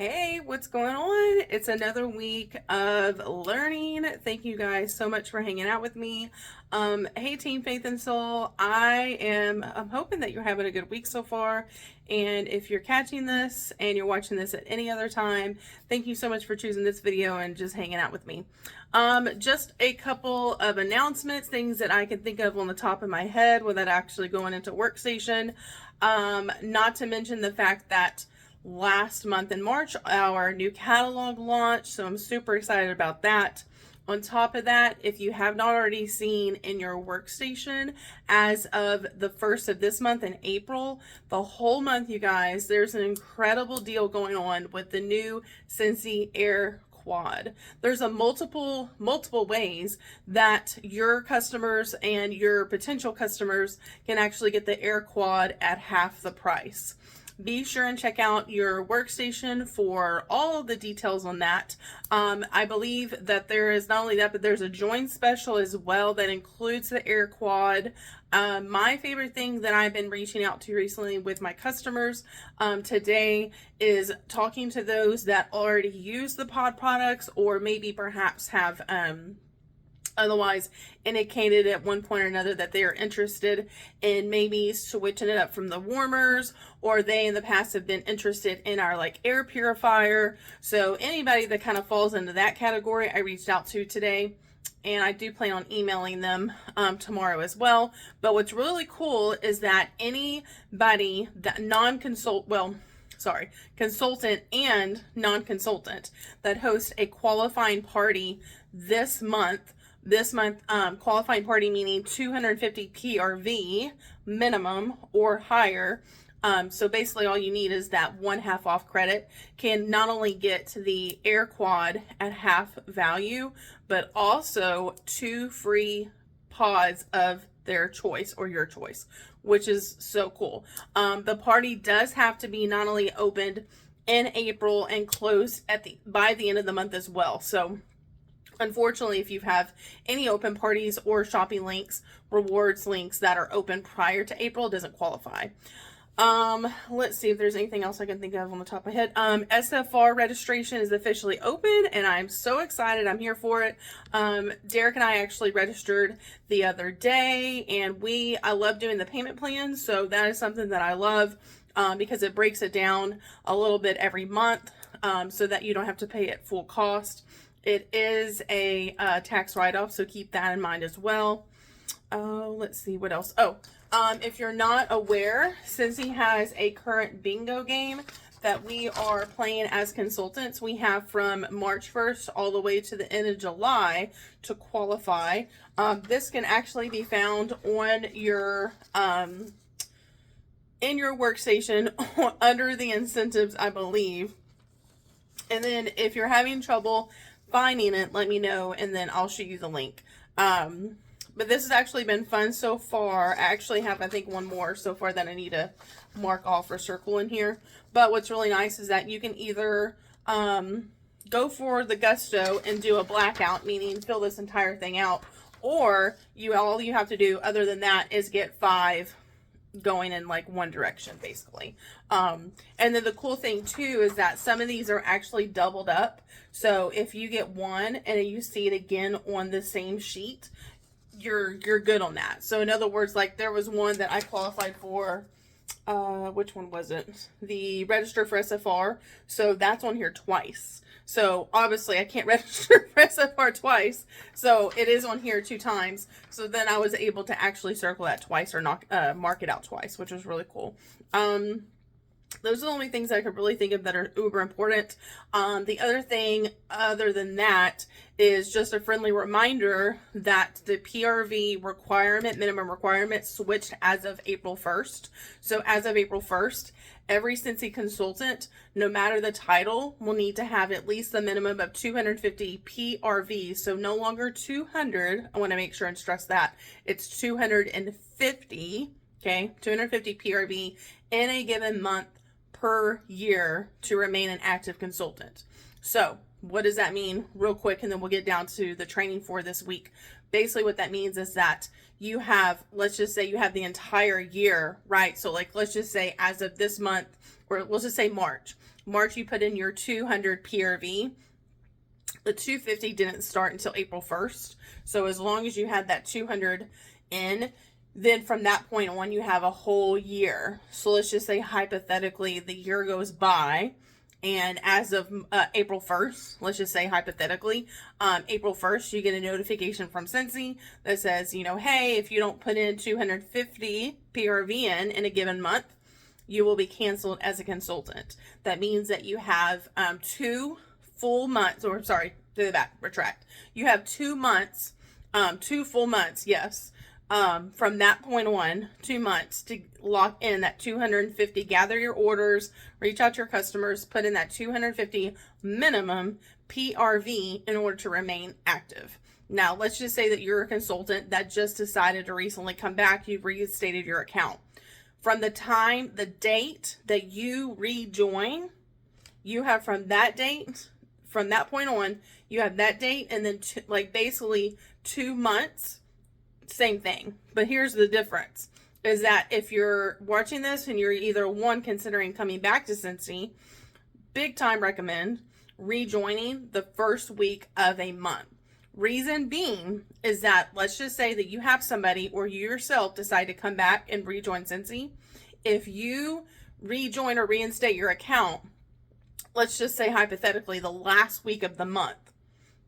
Hey, what's going on? It's another week of learning. Thank you guys so much for hanging out with me. Hey, Team Faith and Soul. I'm hoping that you're having a good week so far. And if you're catching this and you're watching this at any other time, thank you so much for choosing this video and just hanging out with me. Just a couple of announcements, things that I can think of on the top of my head without actually going into Workstation. Not to mention the fact that last month in March, our new catalog launched, so I'm super excited about that. On top of that, if you have not already seen in your Workstation, as of the 1st of this month in April, the whole month, you guys, there's an incredible deal going on with the new Scentsy Air Quad. There's a multiple ways that your customers and your potential customers can actually get the Air Quad at half the price. Be sure and check out your Workstation for all of the details on that. I believe that there is not only that, but there's a join special as well that includes the Air Quad. My favorite thing that I've been reaching out to recently with my customers today is talking to those that already use the pod products, or maybe perhaps have otherwise indicated at one point or another that they are interested in maybe switching it up from the warmers, or they in the past have been interested in our like air purifier. So anybody that kind of falls into that category, I reached out to today, and I do plan on emailing them tomorrow as well. But what's really cool is that anybody that consultant and non-consultant that hosts a qualifying party this month, qualifying party meaning 250 PRV minimum or higher. So basically all you need is that 1/2 off credit, can not only get the Air Quad at half value, but also 2 free pods of their choice or your choice, which is so cool. The party does have to be not only opened in April and closed by the end of the month as well. So unfortunately, if you have any open parties or shopping links, rewards links that are open prior to April, it doesn't qualify. Let's see if there's anything else I can think of on the top of my head. SFR registration is officially open, and I'm so excited. I'm here for it. Derek and I actually registered the other day, and I love doing the payment plans, so that is something that I love because it breaks it down a little bit every month so that you don't have to pay it full cost. It is a tax write-off, so keep that in mind as well. Let's see what else. If you're not aware, Scentsy has a current bingo game that we are playing as consultants. We have from March 1st all the way to the end of July to qualify. This can actually be found on your in your Workstation under the incentives, I believe. And then if you're having trouble finding it, let me know, and then I'll shoot you the link. But this has actually been fun so far. I actually have, I think, one more so far that I need to mark off or circle in here. But what's really nice is that you can either go for the gusto and do a blackout, meaning fill this entire thing out, or all you have to do other than that is get 5 going in like one direction, basically. And then the cool thing too is that some of these are actually doubled up. So if you get one and you see it again on the same sheet, you're good on that. So in other words, like there was one that I qualified for, which one was it? The register for SFR. So that's on here twice. So obviously I can't register for SFR twice. So it is on here 2 times. So then I was able to actually circle that twice or mark it out twice, which was really cool. Those are the only things I could really think of that are uber important. The other thing, other than that, is just a friendly reminder that the PRV minimum requirement switched as of April 1st. So as of April 1st, every Scentsy consultant, no matter the title, will need to have at least the minimum of 250 PRV. So no longer 200. I want to make sure and stress that. It's 250, okay? 250 PRV in a given month per year to remain an active consultant. So what does that mean real quick? And then we'll get down to the training for this week. Basically what that means is that you have, let's just say you have the entire year, right? So like, let's just say as of this month, or let's just say March. March, you put in your 200 PRV. The 250 didn't start until April 1st. So as long as you had that 200 in, then from that point on, you have a whole year. So let's just say hypothetically the year goes by, and as of April 1st, let's just say hypothetically, April 1st, you get a notification from Scentsy that says, you know, hey, if you don't put in 250 PRV in a given month, you will be canceled as a consultant. That means that you have 2 full months, or sorry, do the back, retract. You have 2 months, 2 full months, yes. From that point on, 2 months to lock in that 250, gather your orders, reach out to your customers, put in that 250 minimum PRV in order to remain active. Now, let's just say that you're a consultant that just decided to recently come back, you've reinstated your account. From the date that you rejoin, you have from that date, from that point on, you have that date and then basically 2 months. Same thing, but here's the difference, is that if you're watching this and you're either one considering coming back to Scentsy, big time recommend rejoining the first week of a month. Reason being is that, let's just say that you have somebody or you yourself decide to come back and rejoin Scentsy. If you rejoin or reinstate your account, let's just say hypothetically the last week of the month,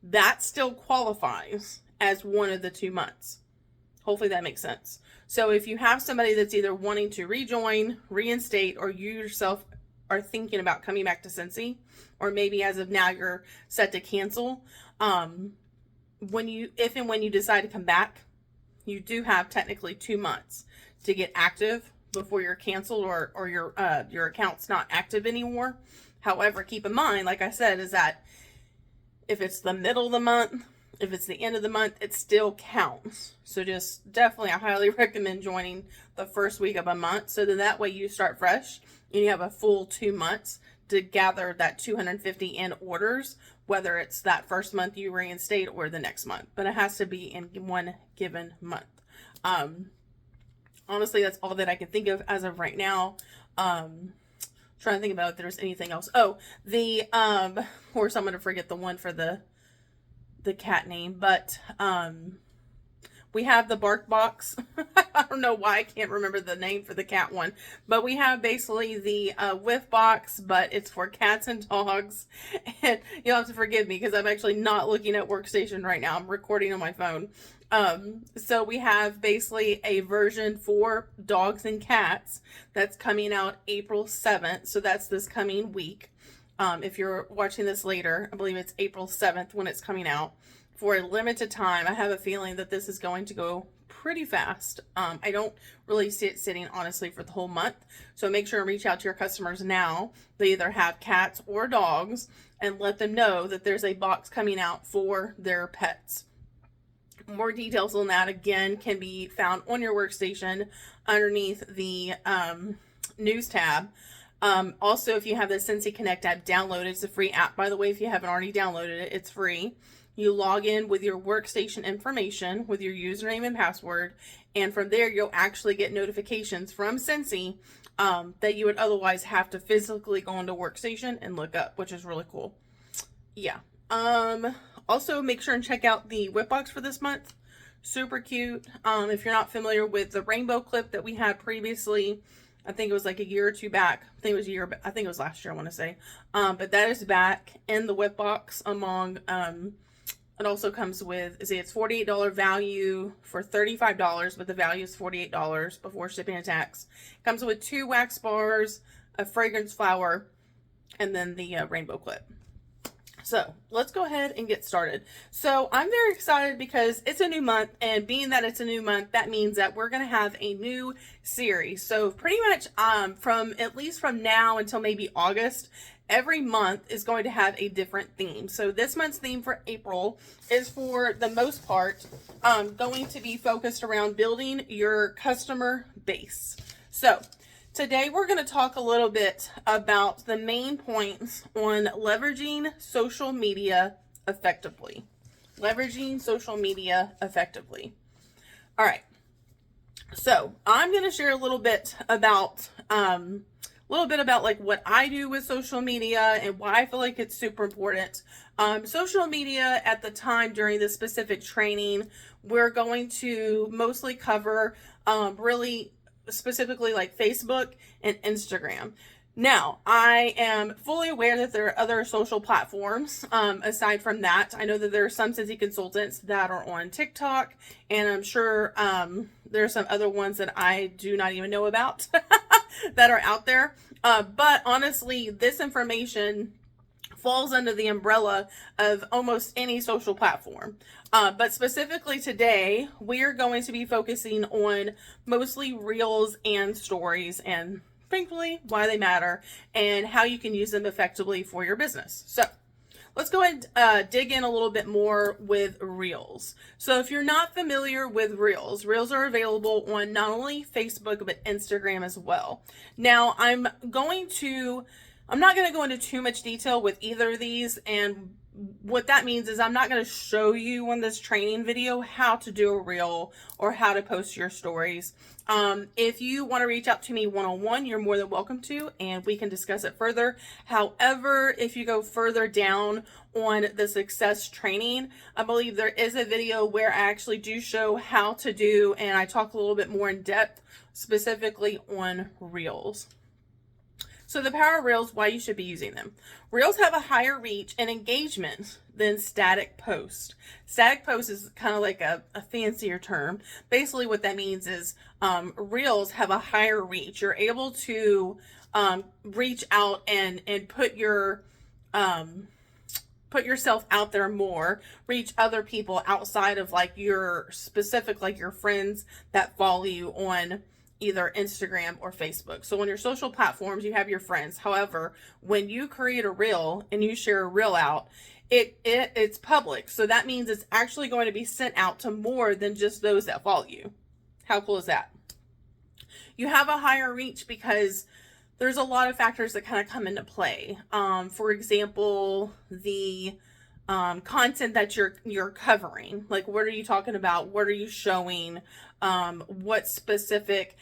that still qualifies as one of the 2 months. Hopefully that makes sense. So if you have somebody that's either wanting to rejoin, reinstate, or you yourself are thinking about coming back to Scentsy, or maybe as of now you're set to cancel, if and when you decide to come back, you do have technically 2 months to get active before you're canceled or your account's not active anymore. However, keep in mind, like I said, is that if it's the middle of the month, if it's the end of the month, it still counts. So just definitely, I highly recommend joining the first week of a month, so that way you start fresh and you have a full 2 months to gather that 250 in orders, whether it's that first month you reinstate or the next month, but it has to be in one given month. Honestly, that's all that I can think of as of right now. Trying to think about if there's anything else. Oh, of course I'm going to forget the one for the cat name, but we have the Bark Box. I don't know why I can't remember the name for the cat one, but we have basically the Whiff Box, but it's for cats and dogs. And you'll have to forgive me because I'm actually not looking at Workstation right now. I'm recording on my phone. So we have basically a version for dogs and cats that's coming out April 7th. So that's this coming week. If you're watching this later, I believe it's April 7th when it's coming out for a limited time. I have a feeling that this is going to go pretty fast. I don't really see it sitting honestly for the whole month. So make sure and reach out to your customers now. They either have cats or dogs and let them know that there's a box coming out for their pets. More details on that, again, can be found on your workstation underneath the news tab. Also, if you have the Scentsy Connect app downloaded, it's a free app, by the way. If you haven't already downloaded it, it's free. You log in with your workstation information, with your username and password, and from there, you'll actually get notifications from Scentsy that you would otherwise have to physically go into Workstation and look up, which is really cool. Yeah. Also, make sure and check out the Whiff Box for this month. Super cute. If you're not familiar with the rainbow clip that we had previously, I think it was like a year or two back. I think it was last year, I want to say. But that is back in the Whiff Box among, it also comes with, it's $48 value for $35, but the value is $48 before shipping and tax. Comes with 2 wax bars, a fragrance flower, and then the rainbow clip. So let's go ahead and get started. So I'm very excited because it's a new month, and being that it's a new month, that means that we're going to have a new series. So pretty much from at least from now until maybe August, every month is going to have a different theme. So this month's theme for April is, for the most part, going to be focused around building your customer base. So today we're going to talk a little bit about the main points on leveraging social media effectively. Leveraging social media effectively. All right. So I'm going to share a little bit about little bit about like what I do with social media and why I feel like it's super important. Social media at the time during this specific training, we're going to mostly cover really specifically like Facebook and Instagram. Now, I am fully aware that there are other social platforms aside from that. I know that there are some Scentsy consultants that are on TikTok, and I'm sure there are some other ones that I do not even know about that are out there. But honestly, this information falls under the umbrella of almost any social platform. But specifically today, we are going to be focusing on mostly reels and stories, and thankfully why they matter and how you can use them effectively for your business. So let's go ahead and dig in a little bit more with reels. So if you're not familiar with reels, reels are available on not only Facebook but Instagram as well. Now I'm not going to go into too much detail with either of these, and what that means is I'm not going to show you on this training video how to do a reel or how to post your stories. If you want to reach out to me one-on-one, you're more than welcome to, and we can discuss it further. However, if you go further down on the success training, I believe there is a video where I actually do show how to do, and I talk a little bit more in depth specifically on reels. So the power of reels, why you should be using them. Reels have a higher reach and engagement than static post. Static post is kind of like a fancier term. Basically what that means is reels have a higher reach. You're able to reach out and put yourself out there more, reach other people outside of like your specific, like your friends that follow you on either Instagram or Facebook. So on your social platforms, you have your friends. However, when you create a reel and you share a reel out, it's public. So that means it's actually going to be sent out to more than just those that follow you. How cool is that? You have a higher reach because there's a lot of factors that kind of come into play. For example, the content that you're covering. Like, what are you talking about? What are you showing? What specific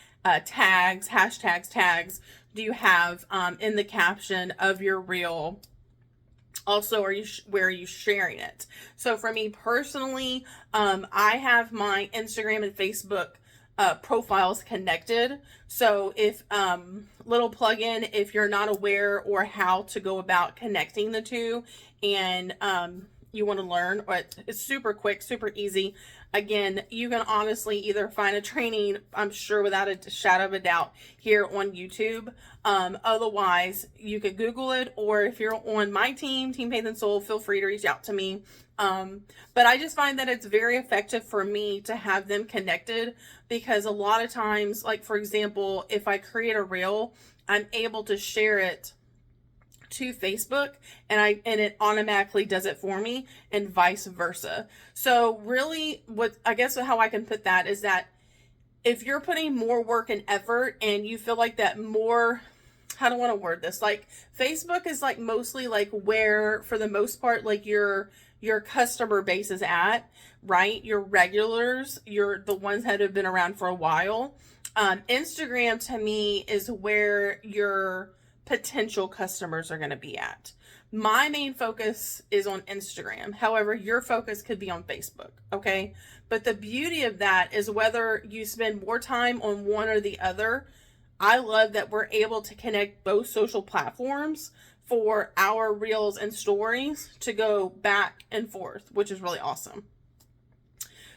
tags, hashtags, tags do you have in the caption of your reel? Also, where are you sharing it? So for me personally, I have my Instagram and Facebook profiles connected. So if little plug-in, if you're not aware or how to go about connecting the two, and you want to learn, or it's super quick, super easy. Again, you can honestly either find a training, I'm sure without a shadow of a doubt, here on YouTube. Otherwise, you could Google it, or if you're on my team, Team Faith and Soul, feel free to reach out to me. But I just find that it's very effective for me to have them connected, because a lot of times, like for example, if I create a reel, I'm able to share it to Facebook and it automatically does it for me, and vice versa. So really, what I guess how I can put that is that if you're putting more work and effort and you feel like that more, how do I want to word this? Like Facebook is like mostly like where, for the most part, like your customer base is at, right? Your regulars, the ones that have been around for a while. Instagram to me is where your potential customers are going to be at. My main focus is on Instagram. However, your focus could be on Facebook. Okay. But the beauty of that is whether you spend more time on one or the other, I love that we're able to connect both social platforms for our reels and stories to go back and forth, which is really awesome.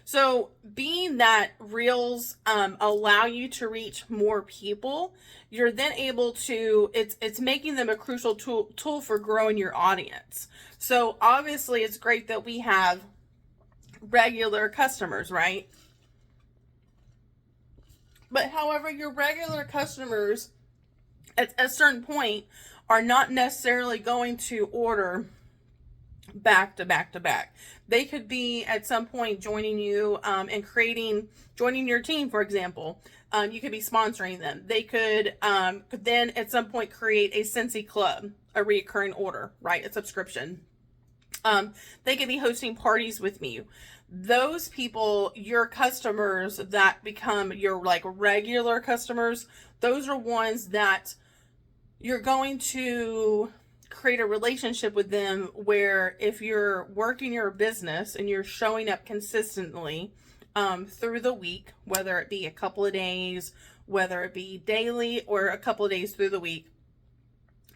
So being that reels allow you to reach more people, you're then able to, it's making them a crucial tool for growing your audience. So obviously it's great that we have regular customers, right? But however, your regular customers at a certain point are not necessarily going to order back to back to back. They could be at some point joining you and joining your team, for example. You could be sponsoring them. They could then at some point create a Scentsy club, a recurring order, right? A subscription. They could be hosting parties with me. Those people, your customers that become your like regular customers, those are ones that you're going to create a relationship with them where if you're working your business and you're showing up consistently through the week, whether it be a couple of days, whether it be daily or a couple of days through the week,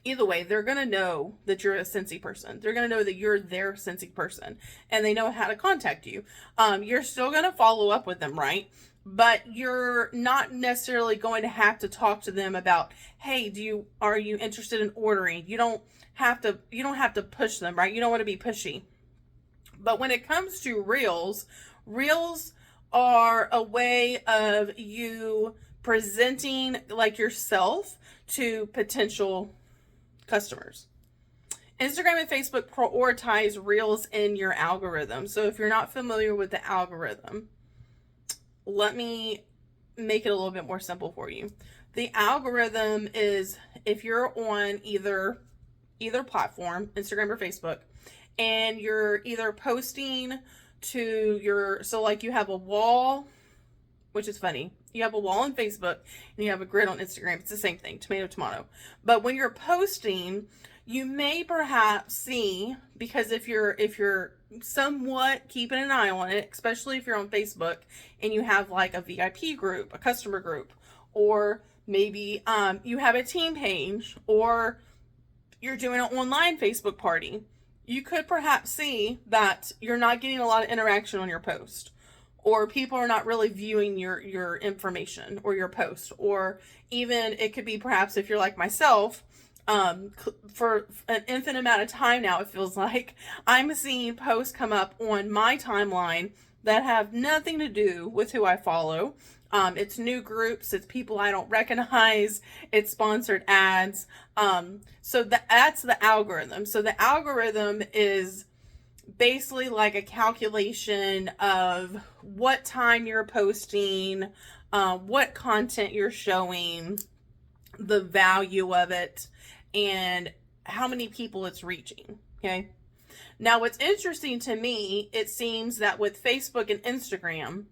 either way, they're going to know that you're a Scentsy person. They're going to know that you're their Scentsy person, and they know how to contact you. You're still going to follow up with them, right? But you're not necessarily going to have to talk to them about, hey, are you interested in ordering? You don't have to push them, right? You don't want to be pushy. But when it comes to reels are a way of you presenting like yourself to potential customers. Instagram and Facebook prioritize reels in your algorithm. So if you're not familiar with the algorithm, let me make it a little bit more simple for you. The algorithm is if you're on either platform, Instagram or Facebook, and you're either posting to so like you have a wall, which is funny. You have a wall on Facebook and you have a grid on Instagram. It's the same thing, tomato, tomato. But when you're posting, you may perhaps see, because if you're somewhat keeping an eye on it, especially if you're on Facebook and you have like a VIP group, a customer group, or maybe you have a team page, or you're doing an online Facebook party, you could perhaps see that you're not getting a lot of interaction on your post, or people are not really viewing your information or your post, or even it could be perhaps if you're like myself, for an infinite amount of time now, it feels like I'm seeing posts come up on my timeline that have nothing to do with who I follow. It's new groups, it's people I don't recognize, it's sponsored ads. So that's the algorithm. So the algorithm is basically like a calculation of what time you're posting, what content you're showing, the value of it, and how many people it's reaching. Okay. Now, what's interesting to me, it seems that with Facebook and Instagram,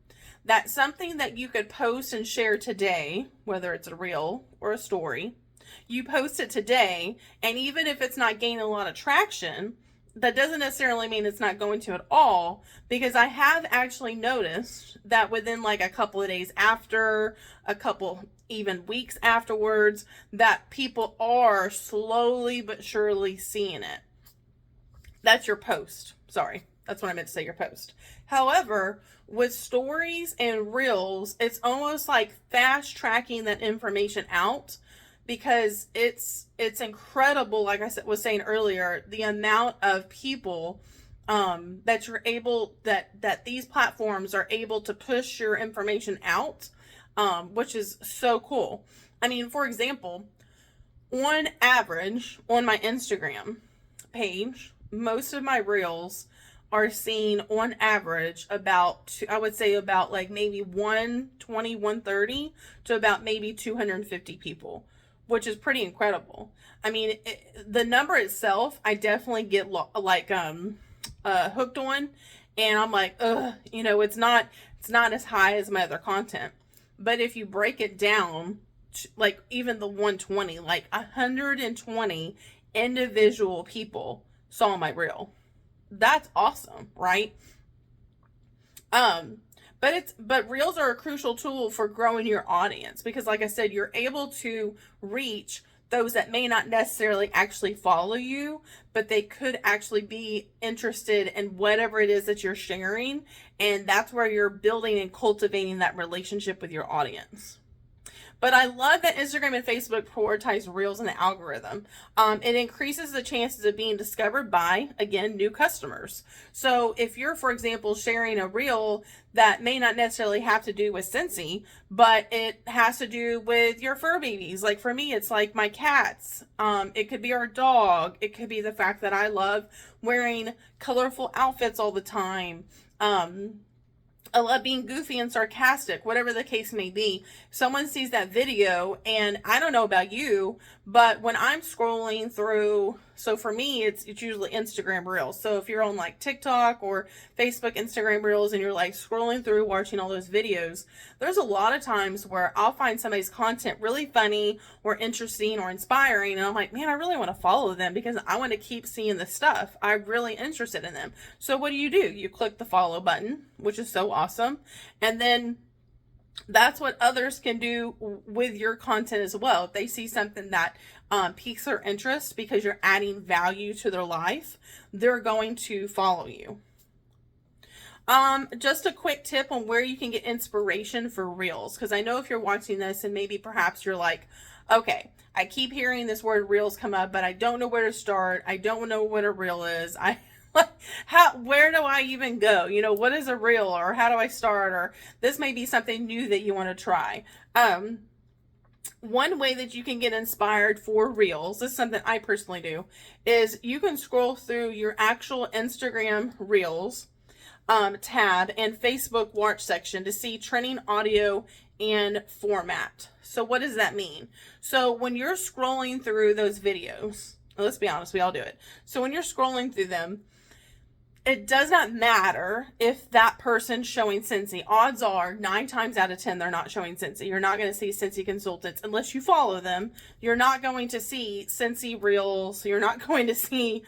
that's something that you could post and share today, whether it's a reel or a story. You post it today, and even if it's not gaining a lot of traction, that doesn't necessarily mean it's not going to at all, because I have actually noticed that within like a couple of days after, a couple even weeks afterwards, that people are slowly but surely seeing it. That's your post. Sorry, that's what I meant to say, your post. However, with stories and reels, it's almost like fast tracking that information out, because it's incredible, like I was saying earlier, the amount of people that you're able, that these platforms are able to push your information out, which is so cool. I mean, for example, on average, on my Instagram page, most of my reels are seen on average about, I would say about like maybe 120, 130 to about maybe 250 people, which is pretty incredible. I mean, the number itself, I definitely get hooked on, and I'm like, it's not as high as my other content. But if you break it down, like even the 120, like 120 individual people saw my reel. That's awesome, right? But reels are a crucial tool for growing your audience, because like I said, you're able to reach those that may not necessarily actually follow you, but they could actually be interested in whatever it is that you're sharing. And that's where you're building and cultivating that relationship with your audience. But I love that Instagram and Facebook prioritize reels in the algorithm. It increases the chances of being discovered by, again, new customers. So if you're, for example, sharing a reel that may not necessarily have to do with Scentsy, but it has to do with your fur babies. Like for me, it's like my cats. It could be our dog. It could be the fact that I love wearing colorful outfits all the time. I love being goofy and sarcastic, whatever the case may be. Someone sees that video, and I don't know about you, but when I'm scrolling through, so for me, it's usually Instagram Reels. So if you're on like TikTok or Facebook Instagram Reels and you're like scrolling through watching all those videos, there's a lot of times where I'll find somebody's content really funny or interesting or inspiring, and I'm like, man, I really want to follow them because I want to keep seeing the stuff. I'm really interested in them. So what do? You click the follow button, which is so awesome. And then that's what others can do with your content as well. If they see something that piques their interest because you're adding value to their life, they're going to follow you. Just a quick tip on where you can get inspiration for reels, because I know if you're watching this and maybe perhaps you're like, okay, I keep hearing this word reels come up, but I don't know where to start. I don't know what a reel is. Where do I even go? You know, what is a reel, or how do I start? Or this may be something new that you want to try. One way that you can get inspired for reels, this is something I personally do, is you can scroll through your actual Instagram reels tab and Facebook watch section to see trending audio and format. So what does that mean? So when you're scrolling through those videos, let's be honest, we all do it. So when you're scrolling through them, it does not matter if that person's showing Scentsy. Odds are 9 times out of 10 they're not showing Scentsy. You're not going to see Scentsy consultants unless you follow them. You're not going to see Scentsy reels. You're not going to see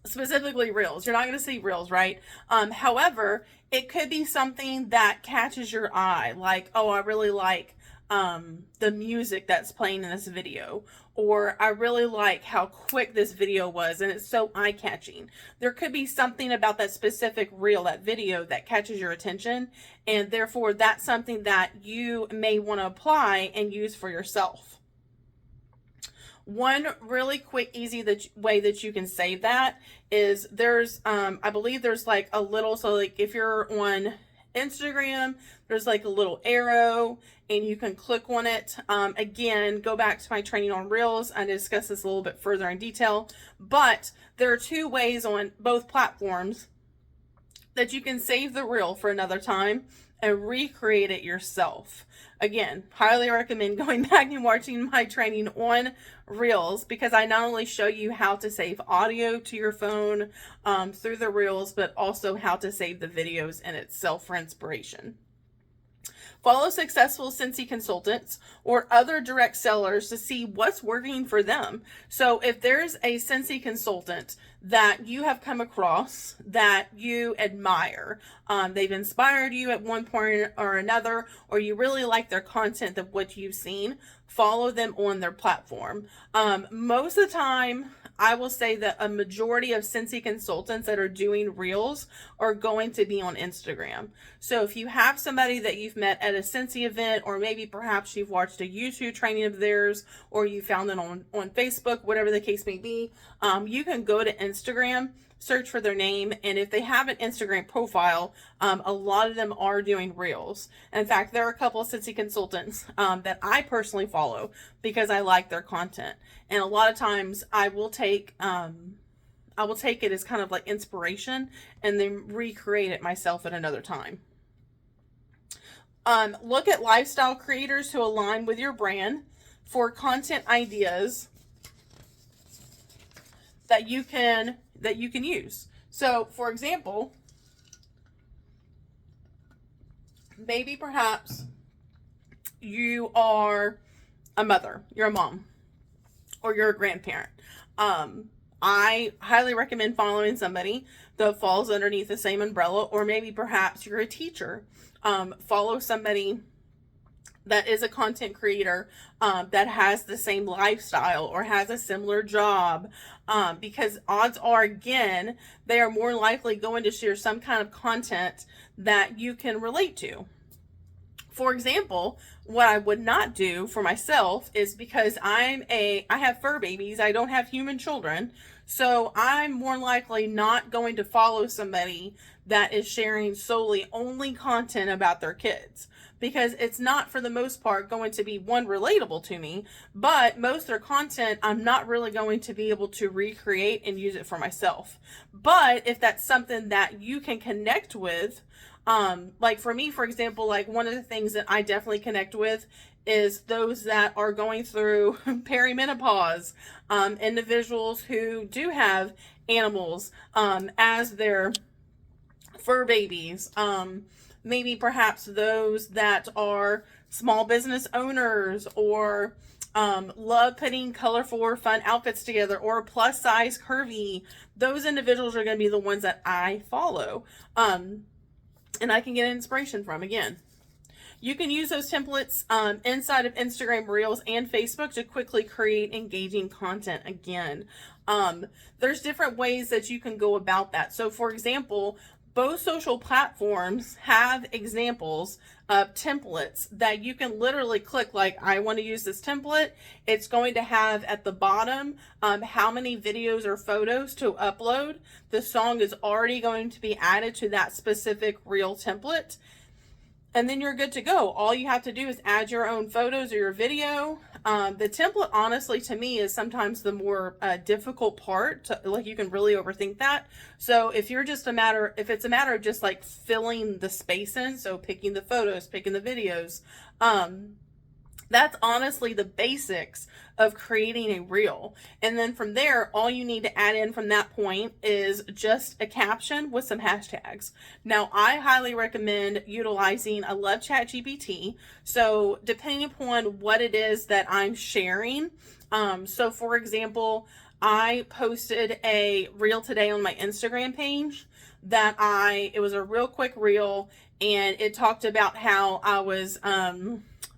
specifically reels. You're not going to see reels, right? However, it could be something that catches your eye, like, oh, I really like the music that's playing in this video, or I really like how quick this video was and it's so eye-catching. There could be something about that specific reel, that video, that catches your attention, and therefore that's something that you may want to apply and use for yourself. One really quick, easy way that you can save that is there's, I believe there's like a little, so like if you're on Instagram, there's like a little arrow and you can click on it. Again, go back to my training on reels. I discuss this a little bit further in detail, but there are 2 ways on both platforms that you can save the reel for another time and recreate it yourself. Again, highly recommend going back and watching my training on reels, because I not only show you how to save audio to your phone through the reels, but also how to save the videos in itself for inspiration. Follow successful Scentsy consultants or other direct sellers to see what's working for them. So if there's a Scentsy consultant that you have come across that you admire, they've inspired you at one point or another, or you really like their content of what you've seen, follow them on their platform. Most of the time, I will say that a majority of Scentsy consultants that are doing reels are going to be on Instagram. So if you have somebody that you've met at a Scentsy event, or maybe perhaps you've watched a YouTube training of theirs, or you found it on Facebook, whatever the case may be, you can go to Instagram, search for their name, and if they have an Instagram profile, a lot of them are doing reels. In fact, there are a couple of Scentsy consultants that I personally follow because I like their content, and a lot of times I will take it as kind of like inspiration and then recreate it myself at another time. Look at lifestyle creators who align with your brand for content ideas that you can use. So, for example, maybe perhaps you are a mother, you're a mom, or you're a grandparent. I highly recommend following somebody that falls underneath the same umbrella, or maybe perhaps you're a teacher. Follow somebody that is a content creator that has the same lifestyle or has a similar job, because odds are, again, they are more likely going to share some kind of content that you can relate to. For example, what I would not do for myself is, because I have fur babies, I don't have human children, so I'm more likely not going to follow somebody that is sharing solely only content about their kids, because it's not, for the most part, going to be, one, relatable to me, but most of their content I'm not really going to be able to recreate and use it for myself. But if that's something that you can connect with, like for me, for example, like one of the things that I definitely connect with is those that are going through perimenopause, individuals who do have animals as their fur babies, maybe perhaps those that are small business owners, or love putting colorful or fun outfits together, or plus size curvy. Those individuals are going to be the ones that I follow. And I can get inspiration from. Again, you can use those templates inside of Instagram Reels and Facebook to quickly create engaging content. Again, there's different ways that you can go about that. So for example, both social platforms have examples of templates that you can literally click, like, I want to use this template. It's going to have at the bottom how many videos or photos to upload. The song is already going to be added to that specific reel template. And then you're good to go. All you have to do is add your own photos or your video. The template, honestly, to me, is sometimes the more difficult part. Like, you can really overthink that. So if it's a matter of just like filling the space in, so picking the photos, picking the videos, that's honestly the basics of creating a reel. And then from there, all you need to add in from that point is just a caption with some hashtags. Now, I highly recommend utilizing, I love ChatGPT. So depending upon what it is that I'm sharing, so for example, I posted a reel today on my Instagram page that it was a real quick reel, and it talked about how I was,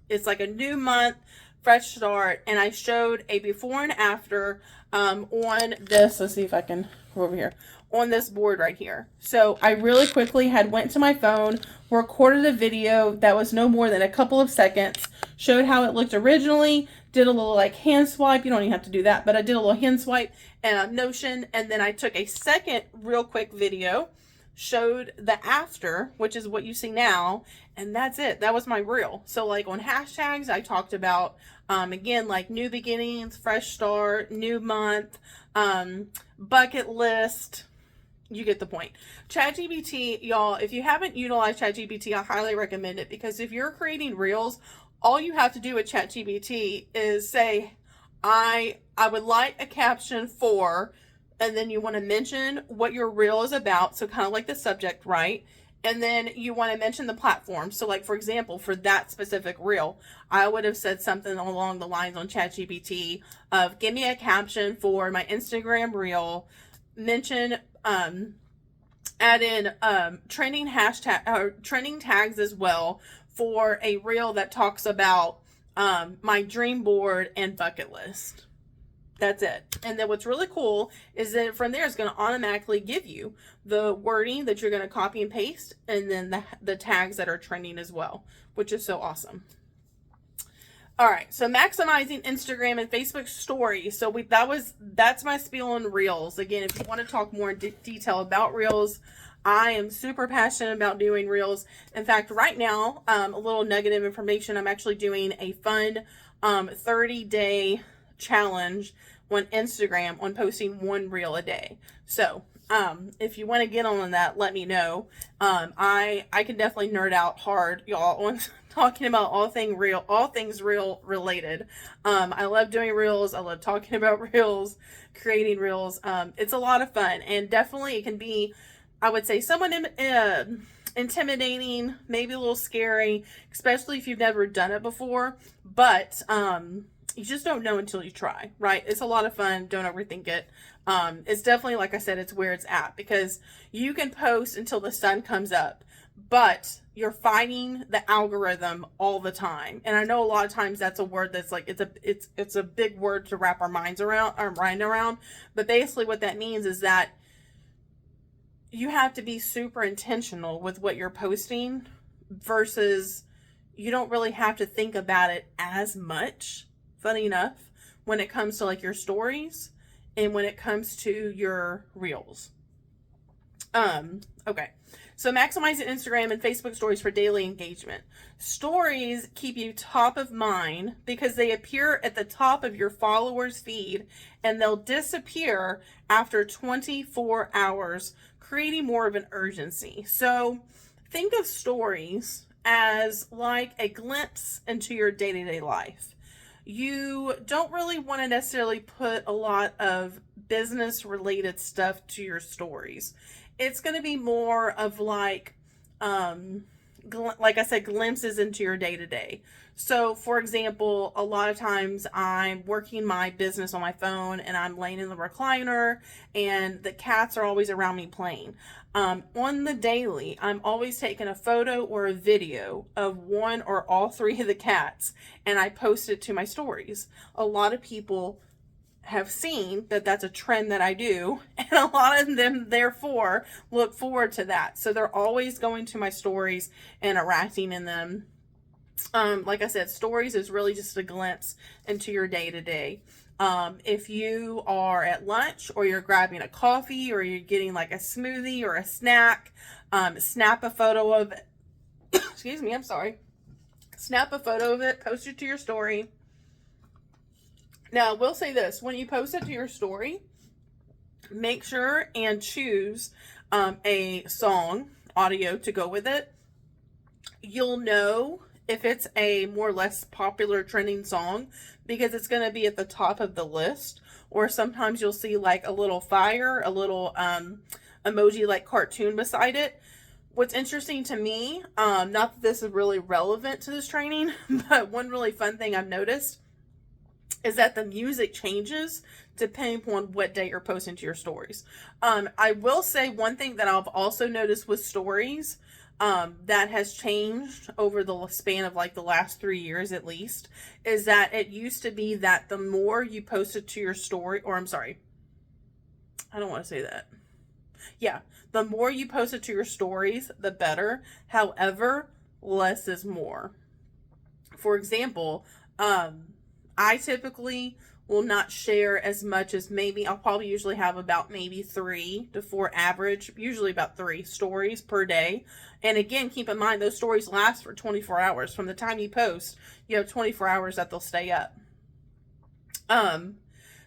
it's like a new month, fresh start, and I showed a before and after on this. Let's see if I can go over here on this board right here. So I really quickly went to my phone, recorded a video that was no more than a couple of seconds, showed how it looked originally, did a little like hand swipe. You don't even have to do that, but I did a little hand swipe and Notion, and then I took a second real quick video, showed the after, which is what you see now, and that's it. That was my reel. So like on hashtags, I talked about again, like new beginnings, fresh start, new month, bucket list. You get the point. ChatGPT, y'all, if you haven't utilized ChatGPT, I highly recommend it, because if you're creating reels, all you have to do with ChatGPT is say, I would like a caption for, and then you want to mention what your reel is about, so kind of like the subject, right? And then you want to mention the platform. So like, for example, for that specific reel, I would have said something along the lines on ChatGPT of, give me a caption for my Instagram reel, mention, add in trending hashtag or trending tags as well for a reel that talks about my dream board and bucket list. That's it. And then what's really cool is that from there, it's going to automatically give you the wording that you're going to copy and paste, and then the tags that are trending as well, which is so awesome. All right, so maximizing Instagram and Facebook stories. So that's my spiel on Reels. Again, if you want to talk more in detail about Reels, I am super passionate about doing Reels. In fact, right now, a little nugget of information, I'm actually doing a fun 30-day challenge on Instagram on posting one reel a day. So if you want to get on that, let me know. I can definitely nerd out hard, y'all, on talking about all things reel related. I love doing reels. I love talking about reels, creating reels. It's a lot of fun, and definitely it can be, I would say, somewhat intimidating, maybe a little scary, especially if you've never done it before, but you just don't know until you try, right? It's a lot of fun. Don't overthink it. It's definitely, like I said, it's where it's at, because you can post until the sun comes up, but you're fighting the algorithm all the time. And I know a lot of times that's a word that's like, it's a big word to wrap our mind around. But basically what that means is that you have to be super intentional with what you're posting versus you don't really have to think about it as much, funny enough, when it comes to like your stories and when it comes to your reels. Okay. So maximizing Instagram and Facebook stories for daily engagement. Stories keep you top of mind because they appear at the top of your followers' feed and they'll disappear after 24 hours, creating more of an urgency. So think of stories as like a glimpse into your day-to-day life. You don't really want to necessarily put a lot of business related stuff to your stories. It's going to be more of like I said, glimpses into your day to day. So for example, a lot of times I'm working my business on my phone and I'm laying in the recliner and the cats are always around me playing. On the daily, I'm always taking a photo or a video of one or all three of the cats and I post it to my stories. A lot of people have seen that that's a trend that I do, and a lot of them therefore look forward to that. So they're always going to my stories and interacting in them. Like I said, stories is really just a glimpse into your day to day. If you are at lunch or you're grabbing a coffee or you're getting like a smoothie or a snack, snap a photo of it. Excuse me, I'm sorry. Snap a photo of it, post it to your story. Now, I will say this, when you post it to your story, make sure and choose a song, audio to go with it. You'll know if it's a more or less popular trending song because it's going to be at the top of the list. Or sometimes you'll see like a little fire, a little emoji like cartoon beside it. What's interesting to me, not that this is really relevant to this training, but one really fun thing I've noticed is that the music changes depending upon what day you're posting to your stories. I will say one thing that I've also noticed with stories that has changed over the span of like the last 3 years at least, is that it used to be that the more you posted to your story, or I'm sorry, I don't want to say that. Yeah, the more you posted to your stories, the better. However, less is more. For example, I typically will not share as much as maybe I'll probably usually have about maybe 3 to 4 average, usually about 3 stories per day. And again, keep in mind those stories last for 24 hours. From the time you post, you have 24 hours that they'll stay up.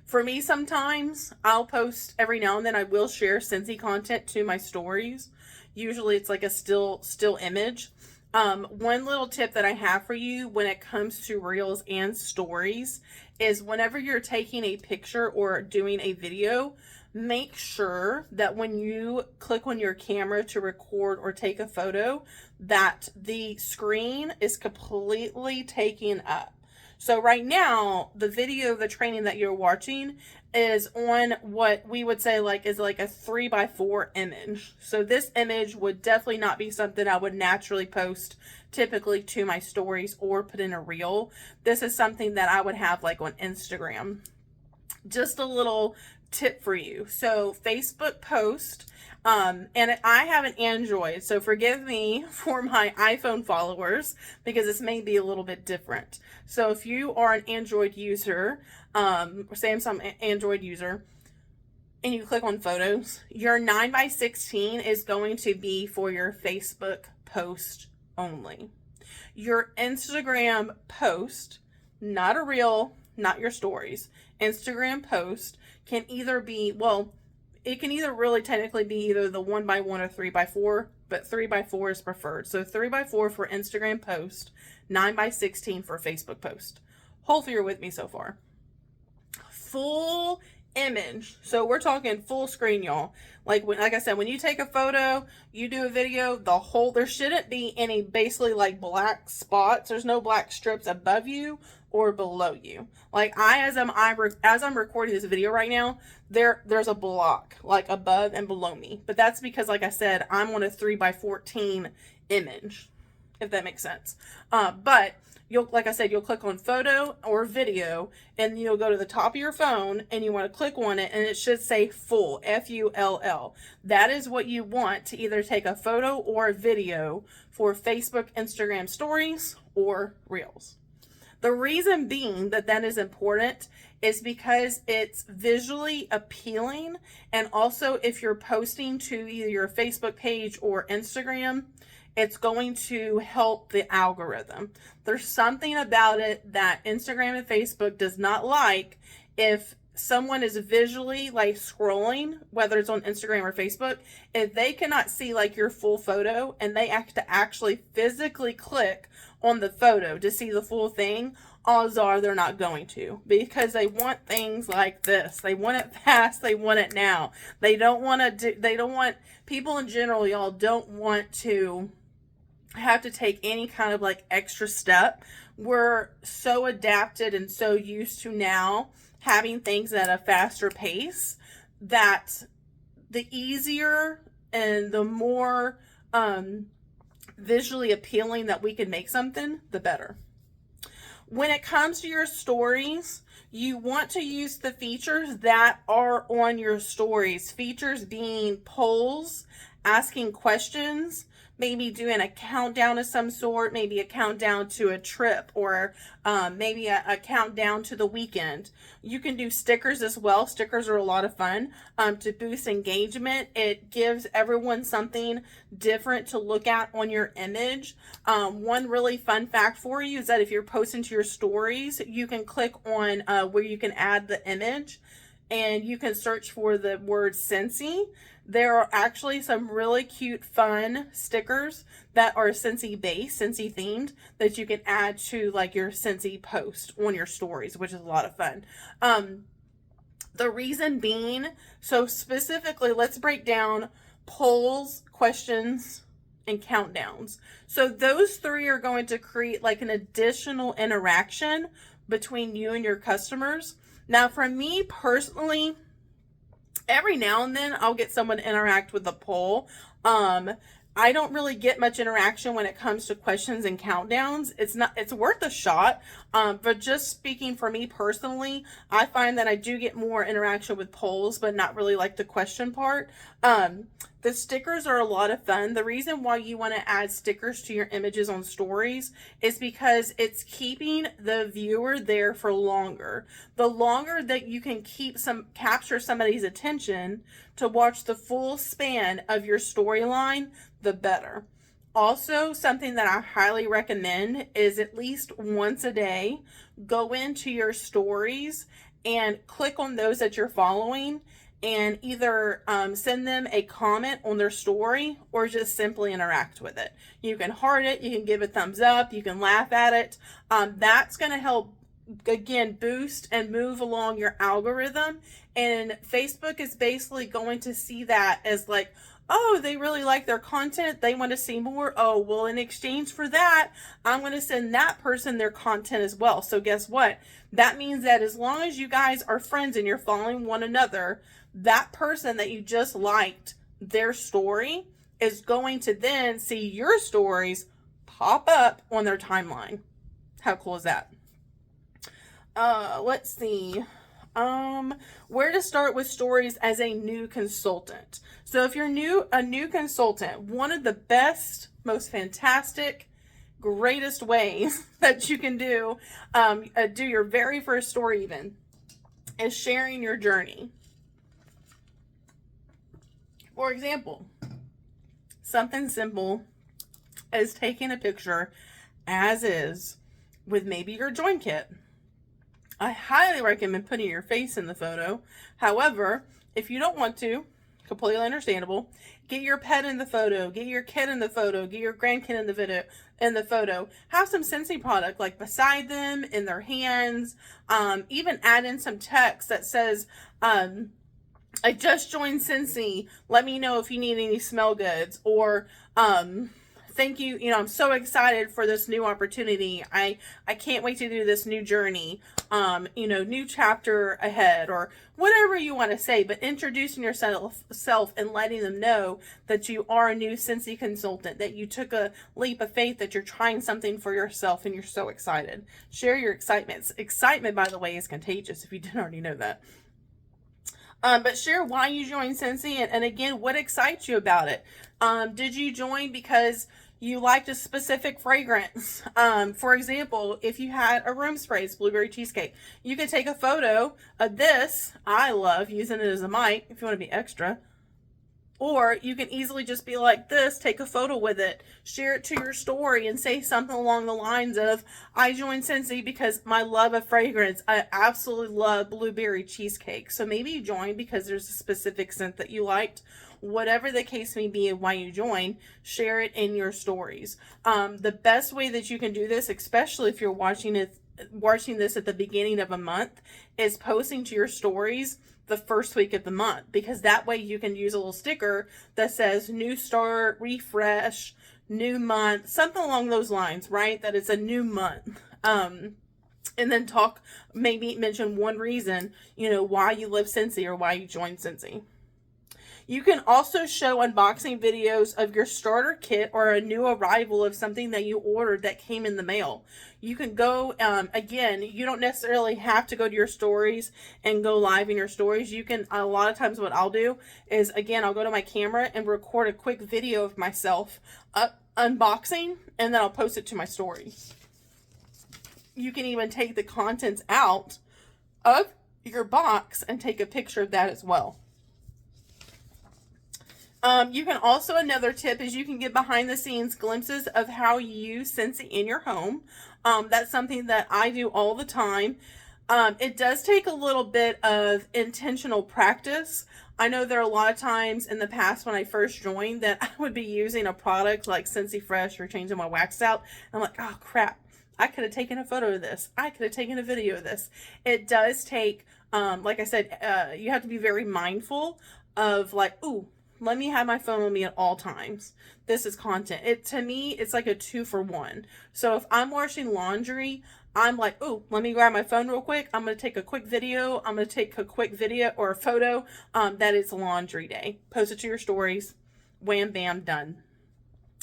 For me, sometimes I'll post every now and then. I will share Scentsy content to my stories. Usually it's like a still image. One little tip that I have for you when it comes to reels and stories is whenever you're taking a picture or doing a video, make sure that when you click on your camera to record or take a photo, that the screen is completely taken up. So right now, the video, the training that you're watching is on what we would say is like a 3x4 image. So this image would definitely not be something I would naturally post typically to my stories or put in a reel. This is something that I would have like on Instagram. Just a little tip for you. So Facebook post, and I have an Android, so forgive me for my iPhone followers because this may be a little bit different. So if you are an Android user, Samsung Android user, and you click on photos, your 9x16 is going to be for your Facebook post only. Your Instagram post, not a reel, not your stories, Instagram post can either be, well, it can either really technically be either the 1x1 or 3x4, but 3x4 is preferred. So 3x4 for Instagram post, 9x16 for Facebook post. Hopefully you're with me so far. Full image. So we're talking full screen, y'all. Like I said, when you take a photo, you do a video, there shouldn't be any basically like black spots. There's no black strips above you or below you. Like as I'm recording this video right now, there's a block like above and below me. But that's because, like I said, I'm on a 3x14 image, if that makes sense. But like I said, you'll click on photo or video and you'll go to the top of your phone and you want to click on it and it should say full, F-U-L-L. That is what you want to either take a photo or a video for Facebook, Instagram stories or Reels. The reason being that that is important is because it's visually appealing, and also if you're posting to either your Facebook page or Instagram, it's going to help the algorithm. There's something about it that Instagram and Facebook does not like. If someone is visually like scrolling, whether it's on Instagram or Facebook, if they cannot see like your full photo and they have to actually physically click on the photo to see the full thing, odds are they're not going to, because they want things like this. They want it fast. They want it now. They don't want people in general, y'all don't want to have to take any kind of like extra step. We're so adapted and so used to now having things at a faster pace that the easier and the more visually appealing that we can make something, the better. When it comes to your stories, you want to use the features that are on your stories. Features being polls, asking questions, maybe doing a countdown of some sort, maybe a countdown to a trip, or maybe a countdown to the weekend. You can do stickers as well. Stickers are a lot of fun to boost engagement. It gives everyone something different to look at on your image. One really fun fact for you is that if you're posting to your stories, you can click on where you can add the image, and you can search for the word Scentsy. There are actually some really cute, fun stickers that are Scentsy based, Scentsy themed, that you can add to like your Scentsy post on your stories, which is a lot of fun. The reason being, so specifically, let's break down polls, questions, and countdowns. So those three are going to create like an additional interaction between you and your customers. Now, for me personally, every now and then I'll get someone to interact with the poll. I don't really get much interaction when it comes to questions and countdowns. It's worth a shot. But just speaking for me personally, I find that I do get more interaction with polls, but not really like the question part. The stickers are a lot of fun. The reason why you want to add stickers to your images on stories is because it's keeping the viewer there for longer. The longer that you can capture somebody's attention to watch the full span of your storyline, the better. Also, something that I highly recommend is at least once a day, go into your stories and click on those that you're following, and either send them a comment on their story or just simply interact with it. You can heart it, you can give a thumbs up, you can laugh at it. That's going to help, again, boost and move along your algorithm. And Facebook is basically going to see that as like, oh, they really like their content, they want to see more. Oh, well, in exchange for that, I'm going to send that person their content as well. So guess what? That means that as long as you guys are friends and you're following one another, that person that you just liked their story is going to then see your stories pop up on their timeline. How cool is that? Let's see. Where to start with stories as a new consultant. So if you're a new consultant, one of the best, most fantastic, greatest ways that you can do your very first story even is sharing your journey. For example, something simple as taking a picture as is with maybe your join kit. I highly recommend putting your face in the photo. However, if you don't want to, completely understandable, get your pet in the photo, get your kid in the photo, get your grandkid in the photo. Have some Scentsy product like beside them, in their hands. Even add in some text that says, I just joined Scentsy. Let me know if you need any smell goods, or thank you. You know, I'm so excited for this new opportunity. I can't wait to do this new journey. New chapter ahead, or whatever you want to say, but introducing yourself and letting them know that you are a new Scentsy consultant, that you took a leap of faith, that you're trying something for yourself and you're so excited. Share your excitement. Excitement, by the way, is contagious if you didn't already know that. But share why you joined Scentsy, and again, what excites you about it. Did you join because you liked a specific fragrance. For example, if you had a room spray, it's blueberry cheesecake. You could take a photo of this. I love using it as a mic if you want to be extra. Or you can easily just be like this, take a photo with it, share it to your story, and say something along the lines of, I joined Scentsy because my love of fragrance. I absolutely love blueberry cheesecake. So maybe you joined because there's a specific scent that you liked. Whatever the case may be and why you join, share it in your stories. The best way that you can do this, especially if you're watching this at the beginning of a month, is posting to your stories the first week of the month, because that way you can use a little sticker that says new start, refresh, new month, something along those lines, right? That it's a new month. And then maybe mention one reason, why you love Scentsy or why you joined Scentsy. You can also show unboxing videos of your starter kit or a new arrival of something that you ordered that came in the mail. You can go, again, you don't necessarily have to go to your stories and go live in your stories. You can, a lot of times what I'll do is, again, I'll go to my camera and record a quick video of myself unboxing, and then I'll post it to my stories. You can even take the contents out of your box and take a picture of that as well. You can also, another tip is you can get behind the scenes glimpses of how you use Scentsy in your home. That's something that I do all the time. It does take a little bit of intentional practice. I know there are a lot of times in the past when I first joined that I would be using a product like Scentsy Fresh or changing my wax out. I'm like, oh crap, I could have taken a photo of this. I could have taken a video of this. It does take, like I said, you have to be very mindful of like, ooh, let me have my phone with me at all times. This is content. To me, it's like a 2-for-1. So if I'm washing laundry, I'm like, oh, let me grab my phone real quick. I'm going to take a quick video. I'm going to take a quick video or a photo that it's laundry day. Post it to your stories. Wham, bam, done.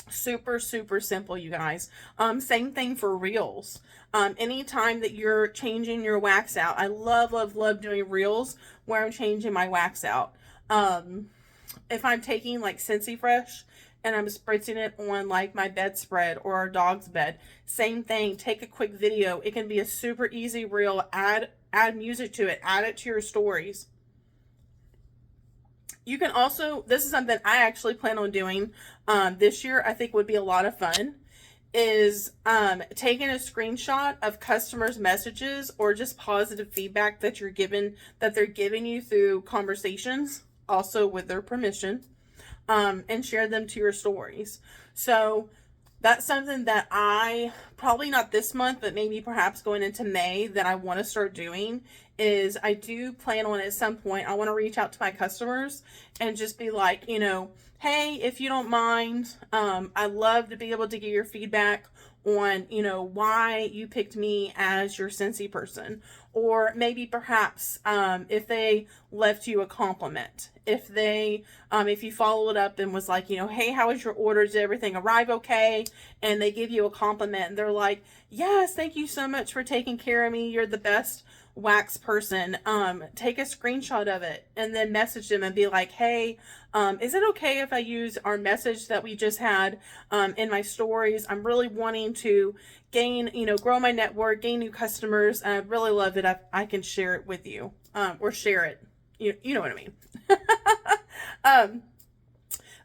Super, super simple, you guys. Same thing for reels. Anytime that you're changing your wax out, I love, love, love doing reels where I'm changing my wax out. If I'm taking like Scentsy Fresh and I'm spritzing it on like my bedspread or our dog's bed, same thing, take a quick video. It can be a super easy reel. Add music to it, add it to your stories. You can also, this is something I actually plan on doing this year, I think would be a lot of fun, is taking a screenshot of customers' messages or just positive feedback that they're giving you through conversations, also with their permission, and share them to your stories. So that's something that I, probably not this month, but maybe perhaps going into May, that I want to start doing. Is I do plan on at some point, I want to reach out to my customers and just be like, hey, if you don't mind, I'd love to be able to get your feedback on, why you picked me as your Scentsy person. Or maybe perhaps if they left you a compliment, if you follow it up and was like, hey, how was your order? Did everything arrive okay? And they give you a compliment and they're like, yes, thank you so much for taking care of me. You're the best wax person. Take a screenshot of it and then message them and be like, hey, is it okay if I use our message that we just had in my stories? I'm really wanting to gain, grow my network, gain new customers, and I'd really love it if I can share it with you, or share it. You know what I mean.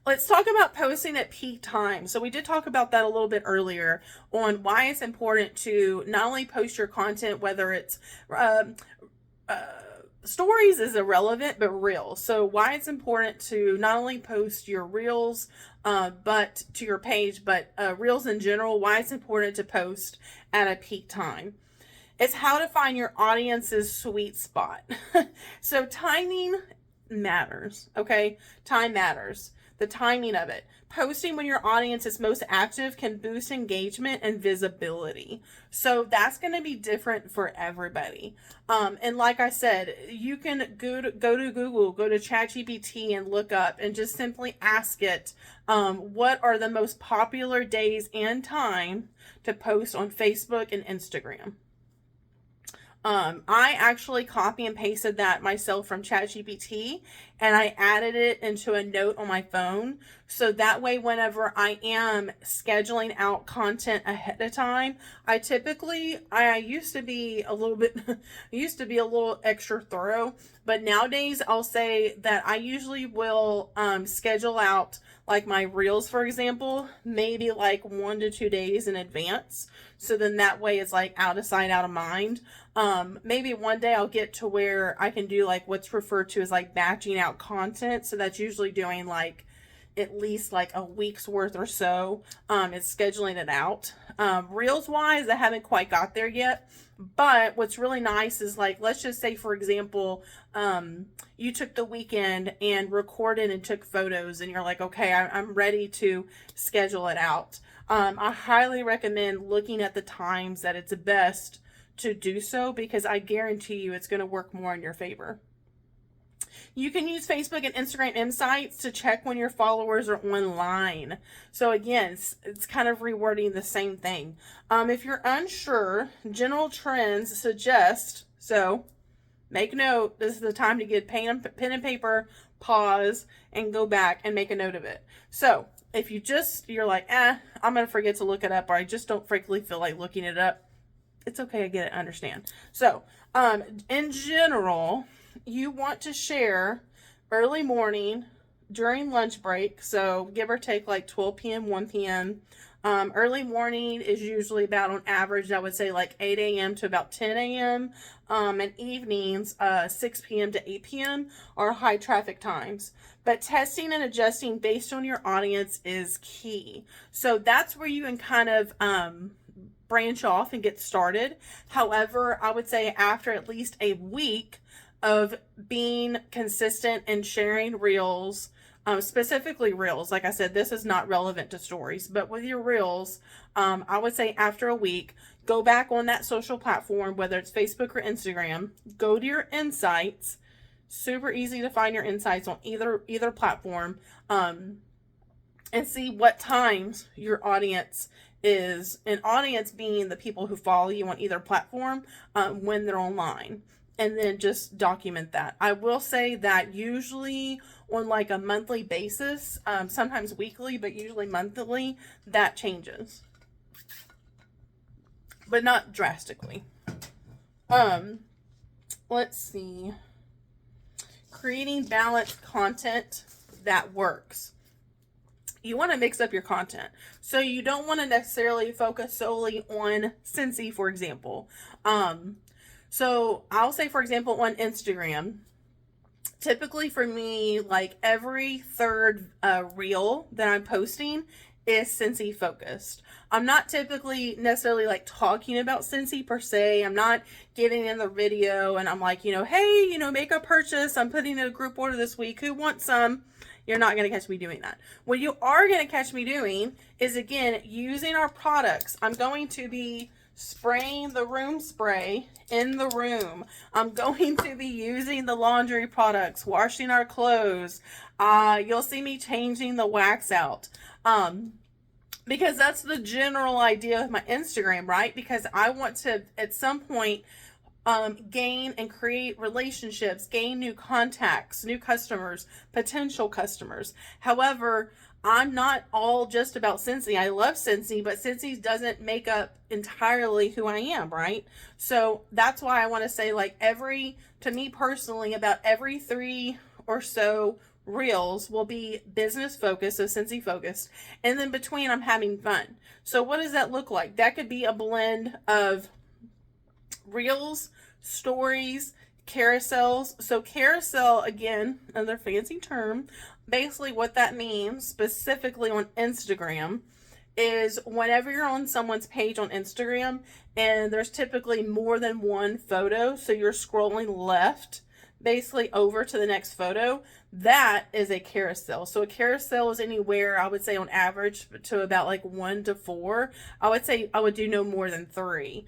Let's talk about posting at peak time. So we did talk about that a little bit earlier on why it's important to not only post your content, whether it's stories is irrelevant, but reels. So why it's important to not only post your reels, but to your page, but reels in general, why it's important to post at a peak time. It's how to find your audience's sweet spot. So timing matters, okay? Time matters. The timing of it. Posting when your audience is most active can boost engagement and visibility. So that's going to be different for everybody. And like I said, you can go to Google, go to ChatGPT and look up and just simply ask it, what are the most popular days and time to post on Facebook and Instagram? I actually copy and pasted that myself from ChatGPT, and I added it into a note on my phone. So that way, whenever I am scheduling out content ahead of time, I used to be a little bit, I used to be a little extra thorough, but nowadays I'll say that I usually will schedule out like my reels, for example, maybe like 1 to 2 days in advance. So then that way it's like out of sight, out of mind. Maybe one day I'll get to where I can do like what's referred to as like batching out content. So that's usually doing like at least like a week's worth or so. It's scheduling it out. Reels wise, I haven't quite got there yet. But what's really nice is like, let's just say, for example, you took the weekend and recorded and took photos and you're like, okay, I'm ready to schedule it out. I highly recommend looking at the times that it's best to do so, because I guarantee you it's going to work more in your favor. You can use Facebook and Instagram Insights to check when your followers are online. So again, it's kind of rewording the same thing. If you're unsure, general trends suggest, so make note, this is the time to get pen and paper, pause, and go back and make a note of it. So if you're like, I'm going to forget to look it up, or I just don't frankly feel like looking it up, it's okay, I get it, I understand. So, in general, you want to share early morning, during lunch break, so give or take like 12 p.m., 1 p.m. Early morning is usually about, on average, I would say like 8 a.m. to about 10 a.m. And evenings, 6 p.m. to 8 p.m. are high traffic times. But testing and adjusting based on your audience is key. So that's where you can kind of branch off and get started. However, I would say after at least a week of being consistent and sharing reels, specifically reels, like I said, this is not relevant to stories, but with your reels, I would say after a week, go back on that social platform, whether it's Facebook or Instagram, go to your insights. Super easy to find your insights on either platform, and see what times your audience is, an audience being the people who follow you on either platform, when they're online, and then just document that. I will say that usually on like a monthly basis, sometimes weekly, but usually monthly, that changes, but not drastically. Let's see. Creating balanced content that works. You want to mix up your content. So you don't want to necessarily focus solely on Scentsy, for example. So I'll say, for example, on Instagram, typically for me, like every third reel that I'm posting is Scentsy focused. I'm not typically necessarily like talking about Scentsy per se. I'm not getting in the video and I'm like, hey, make a purchase. I'm putting in a group order this week. Who wants some? You're not going to catch me doing that. What you are going to catch me doing is, again, using our products. I'm going to be spraying the room spray in the room. I'm going to be using the laundry products, washing our clothes. You'll see me changing the wax out. Because that's the general idea of my Instagram, right? Because I want to, at some point, gain and create relationships, gain new contacts, new customers, potential customers. However, I'm not all just about Scentsy. I love Scentsy, but Scentsy doesn't make up entirely who I am, right? So that's why I want to say, like, to me personally, about every 3 or so reels will be business focused, so Scentsy focused, and then between I'm having fun. So what does that look like? That could be a blend of reels, stories, carousels. So carousel, again, another fancy term. Basically what that means, specifically on Instagram, is whenever you're on someone's page on Instagram and there's typically more than one photo, so you're scrolling left basically over to the next photo, that is a carousel. So a carousel is anywhere, I would say on average, to about like 1 to 4. I would say I would do no more than 3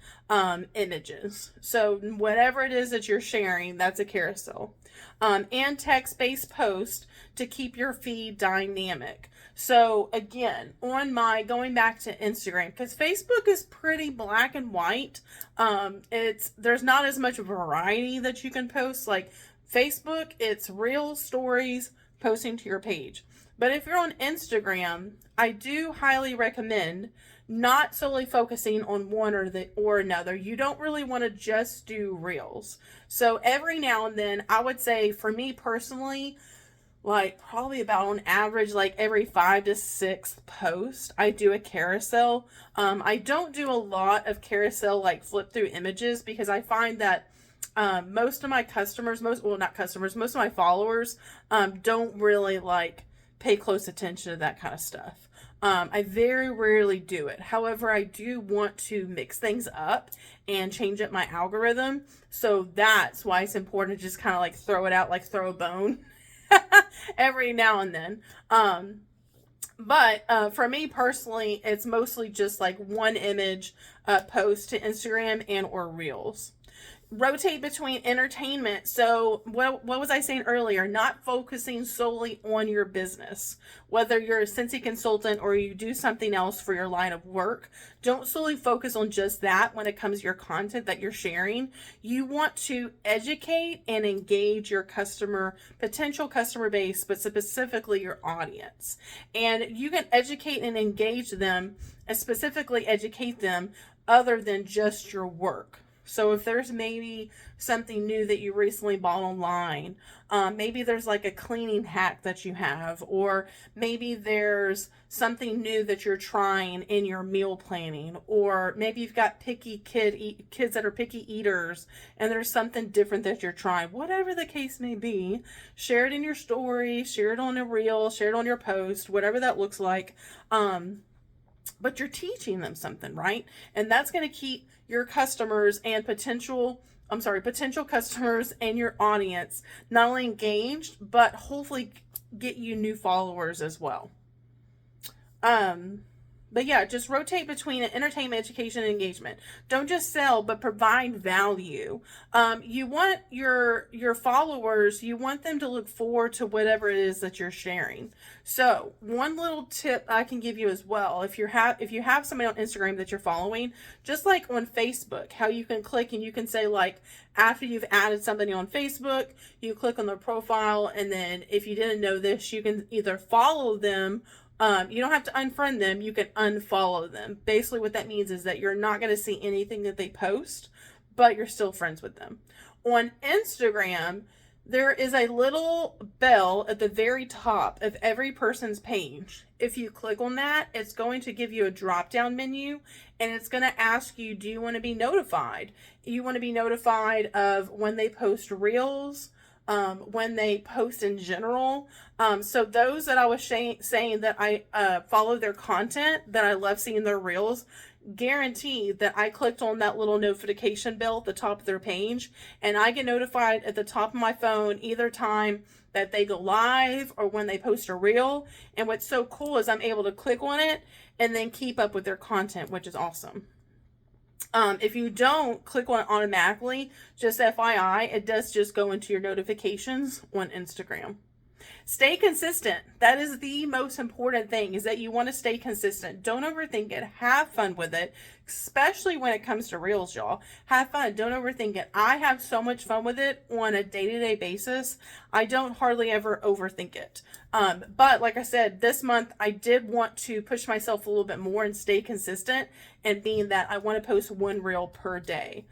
images. So whatever it is that you're sharing, that's a carousel. and text-based post to keep your feed dynamic. So again, on my, going back to Instagram, because Facebook is pretty black and white. There's not as much variety that you can post. Like Facebook, it's real stories posting to your page. But if you're on Instagram, I do highly recommend not solely focusing on one or another. You don't really want to just do reels. So every now and then, I would say for me personally, like probably about on average, like every 5 to 6 posts, I do a carousel. I don't do a lot of carousel like flip through images, because I find that most of my customers, most of my followers don't really like pay close attention to that kind of stuff. I very rarely do it. However, I do want to mix things up and change up my algorithm. So that's why it's important to just kind of like throw it out, like throw a bone every now and then. But for me personally, it's mostly just like one image post to Instagram and or Reels. Rotate between entertainment. So what was I saying earlier? Not focusing solely on your business. Whether you're a Scentsy consultant or you do something else for your line of work, don't solely focus on just that when it comes to your content that you're sharing. You want to educate and engage your potential customer base, but specifically your audience. And you can educate and engage them, and specifically educate them other than just your work. So if there's maybe something new that you recently bought online, maybe there's like a cleaning hack that you have, or maybe there's something new that you're trying in your meal planning, or maybe you've got kids that are picky eaters and there's something different that you're trying. Whatever the case may be, share it in your story, share it on a reel, share it on your post, whatever that looks like. But you're teaching them something, right? And that's going to keep your customers and potential customers and your audience not only engaged, but hopefully get you new followers as well. But yeah, just rotate between entertainment, education, and engagement. Don't just sell, but provide value. You want your followers, you want them to look forward to whatever it is that you're sharing. So one little tip I can give you as well, if you have somebody on Instagram that you're following, just like on Facebook, how you can click and you can say, like, after you've added somebody on Facebook, you click on their profile, and then if you didn't know this, you can either follow them. You don't have to unfriend them. You can unfollow them. Basically what that means is that you're not going to see anything that they post, but you're still friends with them. On Instagram, there is a little bell at the very top of every person's page. If you click on that, it's going to give you a drop-down menu, and it's going to ask you, do you want to be notified? You want to be notified of when they post reels, when they post in general. So those that I was saying that I follow their content, that I love seeing their reels, guarantee that I clicked on that little notification bell at the top of their page, and I get notified at the top of my phone either time that they go live or when they post a reel. And what's so cool is I'm able to click on it and then keep up with their content, which is awesome. If you don't click on it automatically, just FYI, it does just go into your notifications on Instagram. Stay consistent. That is the most important thing, is that you want to stay consistent. Don't overthink it. Have fun with it, especially when it comes to reels, y'all. Have fun. Don't overthink it. I have so much fun with it on a day-to-day basis. I don't hardly ever overthink it. But like I said, this month I did want to push myself a little bit more and stay consistent, and being that I want to post one reel per day.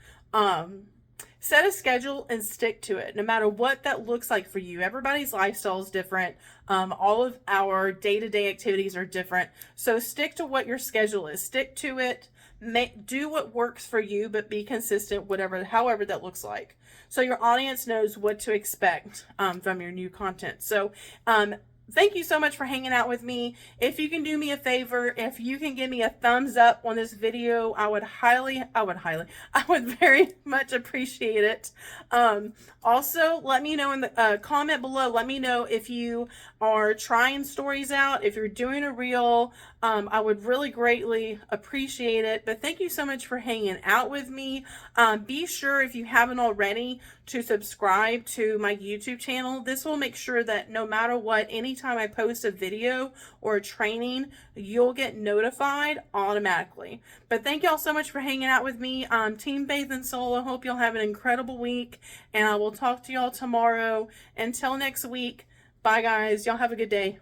Set a schedule and stick to it, no matter what that looks like for you. Everybody's lifestyle is different. All of our day-to-day activities are different. So stick to what your schedule is. Stick to it. Do what works for you, but be consistent, however that looks like. So your audience knows what to expect from your new content. So thank you so much for hanging out with me. If you can do me a favor, if you can give me a thumbs up on this video, I would very much appreciate it. Also, let me know in the comment below. Let me know if you are trying stories out, if you're doing a reel. I would really greatly appreciate it. But thank you so much for hanging out with me. Be sure, if you haven't already, to subscribe to my YouTube channel. This will make sure that no matter what, anytime I post a video or a training, you'll get notified automatically. But thank y'all so much for hanging out with me. Team Faith and Soul, I hope y'all have an incredible week, and I will talk to y'all tomorrow. Until next week, bye guys. Y'all have a good day.